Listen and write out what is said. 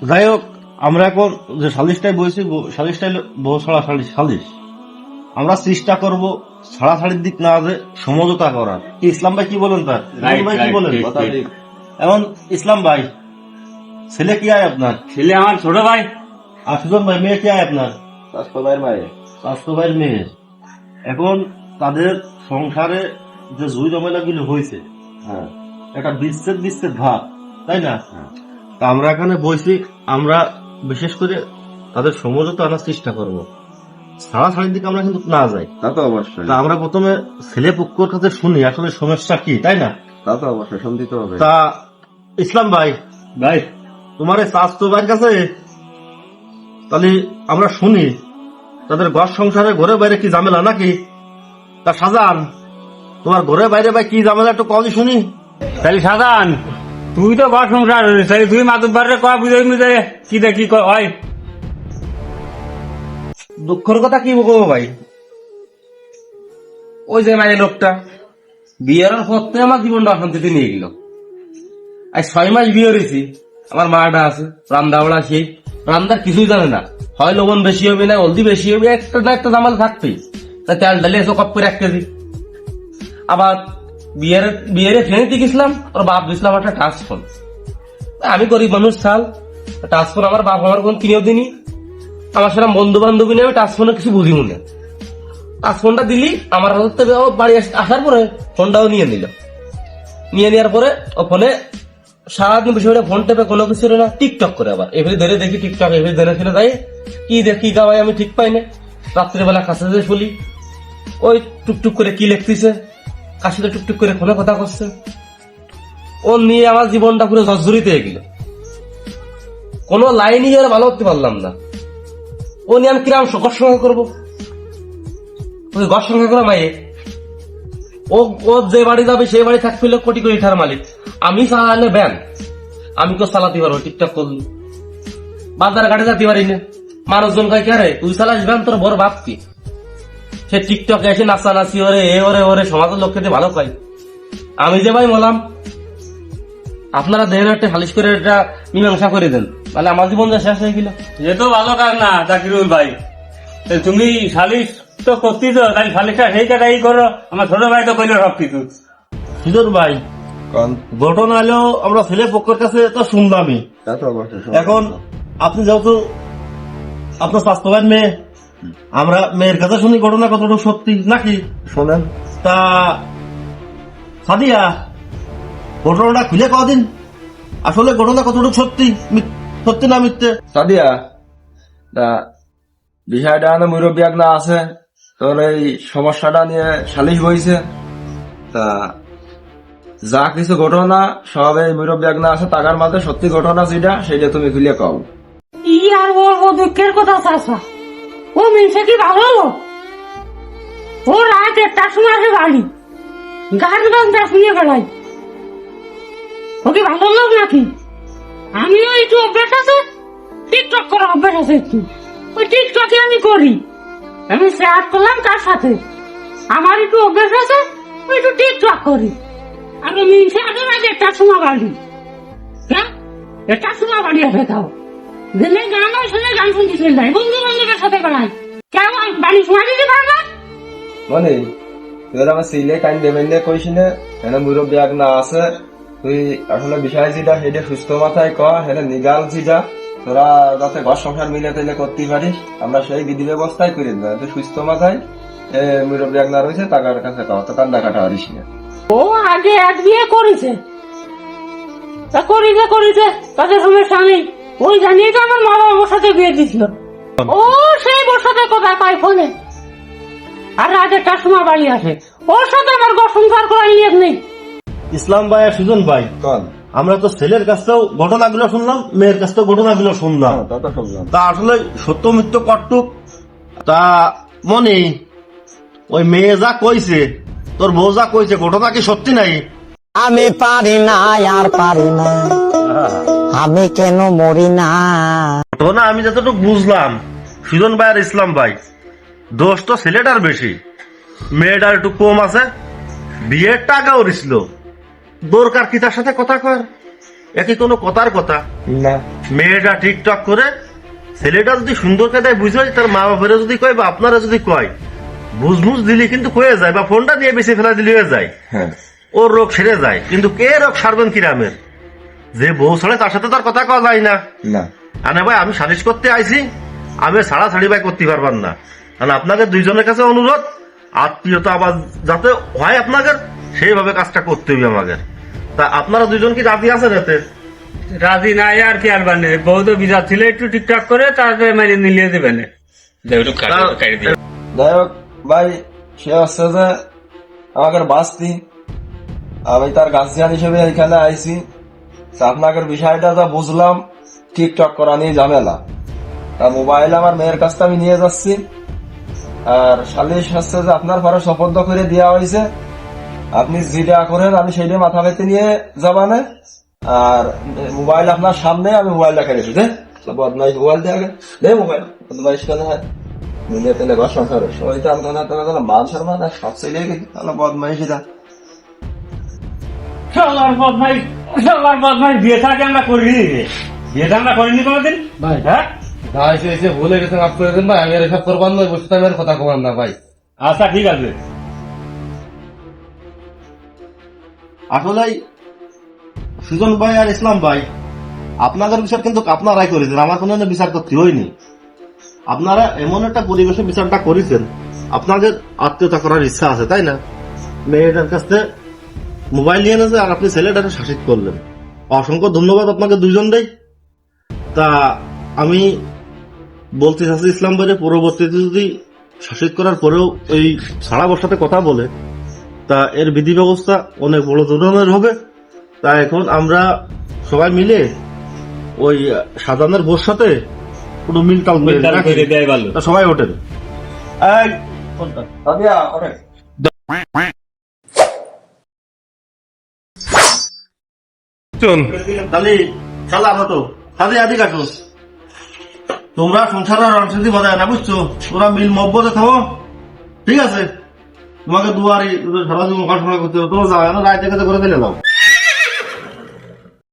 যাই হোক, আমরা এখন যে সালিশটাই বলছি, সালিশটাই বহু ছাড়া সালিশ। আমরা চেষ্টা করব ছাড়াছাড়ির দিক না যে সমঝোতা করার। কি ইসলাম ভাই কি বলেন? তার ভাই কি বলেন? এখন ইসলাম ভাই, ছেলে কি আয় আপনার? ছেলে আমার ছোট ভাই। আর সুজন ভাই, মেয়ে কি আয় আপনার? স্বাস্থ্য ভাইয়ের মেয়ে। এখন তাদের সংসারে যে জুই জমেলা গুলো হয়েছে, একটা বিচ্ছেদ ভাব, তাই না? তা আমরা এখানে বলছি, আমরা বিশেষ করে তাদের সমঝোতা আনার চেষ্টা করবো, ছাড়াছাড়ির দিকে আমরা কিন্তু না যাই। তা তো অবশ্যই, তা আমরা প্রথমে ছেলে পক্ষের কাছে শুনি আসলে সমস্যা কি, তাই না? তা তো অবশ্যই শুনতে তো হবে। তা ইসলাম ভাই, ভাই তোমার এই স্বাস্থ্য ভাইয়ের কাছে তাহলে আমরা শুনি তাদের ঘর সংসারে ঘরে বাইরে কি ঝামেলা নাকি? তা শাহজাহান, তোমার ঘরে বাইরে ভাই কি ঝামেলা একটু কমই শুনি। তাহলে সাধারণ তুই তো ঘর সংসার, তাহলে তুই মাতুব্বারে কয়া বুঝাই বুঝে কি দেখি হয়। দুঃখের কথা কি বলবো ভাই, ওই যে মানে লোকটা বিয়ের পথে আমার জীবনটা অশান্তিতে নিয়ে গেল। আজ 6 মাস বিয়ে হয়েছি, আমার মাটা আছে রান্না বাড়া, সেই রান্নার কিছুই জানে না। হয় লবণ বেশি হবে না হলদি বেশি হবে, একটা না একটা জামাল থাকতেই। তা তেল ডালে এসে কপ করে 1 কেজি। আবার বিয়ের ফেনীতে গেছিলাম, ওর বাপ দিয়েছিলাম একটা টাচ ফোন। আমি গরিব মানুষ চাল, টাচ ফোন আমার বাপ আমার কোন কিনেও দিনি। আমার সেরকম বন্ধু বান্ধবী নিয়ে আমি টাচ ফোনে কিছু বুঝি মনে। টাচ ফোনটা দিলি আমার হাতে, বাড়ি আসার পরে ফোনটাও নিয়ে নিল। নিয়ে নেওয়ার পরে ও ফোনে সারাদিন বসে বসে ফোন টেপে কোনো কিছু না, টিকটক করে। আবার এভাবে ধরে দেখি টিকটক, এভাবে ধরে ফেলে যাই কি দেখি গাওয়াই আমি ঠিক পাই না। রাত্রেবেলা কাছে যে শুলি, ওই টুকটুক করে কি লিখতেছে, কার সাথে টুকটুক করে ফোনে কথা করছে। ও নিয়ে আমার জীবনটা পুরো জর্জরিত হয়ে গেল। কোনো লাইনই আর ভালো করতে পারলাম না। ও নিয়ে আমি কিরাম ঘর সংখ্যা করবো, ওই ঘর সংখ্যা করে মাইয়ে ও যে বাড়ি যাবে সেই বাড়ি থাকতে হলে কোটি কোটি টাকার মালিক। আমি চালালে ব্যান, আমি তো চালাতে পারবো টিকটক করলি। বাজার ঘাটে যেতে পারি না, মানুষজন কয় কে রে তুই চালাস ব্যান, তোর বড় বাপ কি? সে টিকটকে এসে নাচানাচি ওরে এ ওরে ওরে সমাজের লোককে ভালো পাই। আমি যে ভাই বললাম আপনারা দেন একটা সালিশ করে এটা মীমাংসা করে দেন, তাহলে আমার জীবন যা শেষ হয়ে গেল। এ তো ভালো কাজ না জাকিরুল ভাই। তুমি সালিশ তো করতেই তো, তাই সালিশটা সেই জায়গায় করো। আমার ছোট ভাই তো কইলো সব কিছু। সুজন ভাই, কারণ ঘটনা হলেও আমরা ছেলে পক্ষের কাছে তো শুনলামই। তা তো অবশ্যই এখন আপনি যেহেতু আপনার স্বাস্থ্য ভাইয়ের মেয়ে, আমরা মেয়ের কাছে শুনি ঘটনা কতটুকু সত্যি নাকি শোনেন। তা সাদিয়া, ঘটনাটা খুলে কদিন আসলে ঘটনা কতটুকু সত্যি, সত্যি না মিথ্যে? সাদিয়া, তা বিষয়টা না মুরব্বী না আছে, তোর এই সমস্যাটা নিয়ে সালিশ বইছে। তা যা কিছু ঘটনা সব এই মুরব্বী না আছে টাকার মাঝে সত্যি ঘটনা যেটা সেটা তুমি খুলে কও। ই আর বলবো দুঃখের কথা চাষা, ও মিলছে কি ভালো লোক। ও রাত 1টার সময় আসে বাড়ি, গান গান শুনে বেড়াই। ও কি ভালো লোক নাকি? আমিও একটু অভ্যাস আছে, টিকটক করার অভ্যাস আছে একটু। ওই টিকটকে আমি করি, আমি শেয়ার করলাম কার সাথে, আমার একটু অভ্যাস আছে, ওই একটু টিকটক করি। আর ও মিলছে আসে রাত 1টার সময় বাড়ি। হ্যাঁ, 1টার সময় বাড়ি আসে তাও দিনে গান শুনে গান শুনতে চলে যায়, বন্ধু বান্ধবের সাথে বেড়ায়। কেন বাড়ি সময় দিতে পারে না? মানে তোর আমার সিলে কান দেবেন না কইস না, এখানে মুরব্বী না আছে। তুই আসলে বিষয় যেটা সেটা সুস্থ মাথায় ক, সেটা নিগাল যেটা তোরা যাতে ঘর সংসার মিলে তাইলে করতে পারিস, আমরা সেই বিধি ব্যবস্থায় করে দেবো। তুই সুস্থ মাথায় মুরব্বী না রয়েছে টাকার কাছে কও, তো কান্দা কাটা হারিস না। ও আগে 1 বিয়ে করেছে, তা করিছে তাদের সমস্যা নেই। ওই জানিয়ে তো আমার মা বাবা ওর সাথে বিয়ে দিছিল। ও সেই ওর সাথে কথা পায় ফোনে, আর রাত 1টার সময় বাড়ি আসে। ওর সাথে আমার ঘর সংসার করার নিয়ত নেই। ইসলাম ভাই আর সুজন ভাই, কন আমরা তো ছেলের কাছ থেকেও ঘটনাগুলো শুনলাম, মেয়ের কাছ থেকেও ঘটনাগুলো শুনলাম। তা তো শুনলাম। তা আসলে সত্য মিথ্য কটুক, তা মনে ওই মেয়ে যা কইছে, তোর বউ যা কইছে, ঘটনা কি সত্যি নাই? আমি পারি না আর পারি না, আমি কেন মরি না। ঘটনা আমি যতটুকু বুঝলাম, সুজন ভাই আর ইসলাম ভাই, দোষ তো ছেলেটার বেশি, মেয়েটার একটু কম আছে। বিয়ের টাকা উড়িছিল, দরকার কি তার সাথে কথা কর? একই কোনো কথার কথা। না মেয়েটা টিকটক করে ছেলেটা যদি সুন্দর কায়দায় বুঝে তার মা বাপেরা যদি কয় বা আপনারা যদি কয় বুঝমুজ দিলে কিন্তু কয়ে যায় বা ফোনটা দিয়ে বেশি ফেলা দিলে হয়ে যায়, হ্যাঁ ওর রোগ সেরে যায়। কিন্তু কে রোগ সারবেন কিরামের? যে বউ ছাড়ে তার সাথে তার কথা কওয়া যায় না। না আনে ভাই আমি সালিশ করতে আইছি, আমি ছাড়া ছাড়ি ভাই করতে পারবার না। কারণ আপনাদের দুইজনের কাছে অনুরোধ, আত্মীয়তা আবার যাতে হয় আপনাদের সেইভাবে কাজটা করতে হবে আমাকে। তা আপনারা দুইজন কি রাজি আছেন এতে? রাজি নাই আর কি আর বানে, বউ তো বিজাত ছিল, একটু ঠিকঠাক করে তারপরে মেরে নিলিয়ে দেবেন। যাই হোক ভাই, সে হচ্ছে যে আমাদের বাস্তি, আমি তার গার্জিয়ান হিসেবে এখানে আইছি। তা আপনাদের বিষয়টা যা বুঝলাম, টিকটক করা নিয়ে ঝামেলা। মোবাইল আমার মেয়ের কাছটা আমি নিয়ে যাচ্ছি, আর সালিশ হচ্ছে যে আপনার ঘরে শপথ করে দেওয়া হয়েছে, আপনি যেটা করেন আমি সেইটা মাথা পেতে নিয়ে যাবানে। আর মোবাইল আপনার সামনে, আমি মোবাইলটা কেড়ে দিতে বদমাইশ মোবাইল দিয়ে আগে দে মোবাইল বদমাইশ কেন হয় মিলে তেলে ঘর সংসারে সবাই তো আলোচনা মান সম্মান আর সব ছেলে বদমাইশিরা। সবার বদমাই বিয়েটা কি আমরা করিনি রে? বিয়েটা আমরা করিনি কোনোদিন ভাই হ্যাঁ? ভাই এসে ভুলে গেছে, মাফ করে দেন ভাই। আমি আর এসব করবার নয়, বসে আমি আর কথা কবার না ভাই। আচ্ছা ঠিক আছে। আসলে সুজন ভাই আর ইসলাম ভাই, আপনাদের বিচার কিন্তু আপনারাই করেছেন, আমার কোনো বিচার করতে হয়নি। আপনারা এমন একটা পরিবেশে বিচারটা করেছেন, আপনাদের আত্মীয়তা করার ইচ্ছা আছে তাই না? মেয়েটার কাছে মোবাইল নিয়ে এনেছে আর আপনি ছেলেটাকে শাসিত করলেন। অসংখ্য ধন্যবাদ আপনাকে দুইজনকেই। তা আমি বলতে চাচ্ছি ইসলাম ভাইয়ের পরবর্তীতে যদি শাসিত করার পরেও এই সারা বর্ষাতে কথা বলে, তা এর বিধি ব্যবস্থা অনেক বড় ধরনের হবে। তা এখন আমরা সবাই মিলে ওই সাজানের বোর সাথে কোনো মিলটাল করে মিলটাল করে দেয় ভালো। তা সবাই ওঠেন। এই, তাহলে শালা হতো সাথে আদি কাটো। তোমরা সংসারের রণসিদ্ধি বজায় না, বুঝছো? তোমরা মিল মব্বতে থাকো, ঠিক আছে? তোমাকে দুয়ারি সারা জীবন কাজ করতে হবে, তোমরা যাও রায় থেকে করে ফেলে দাও।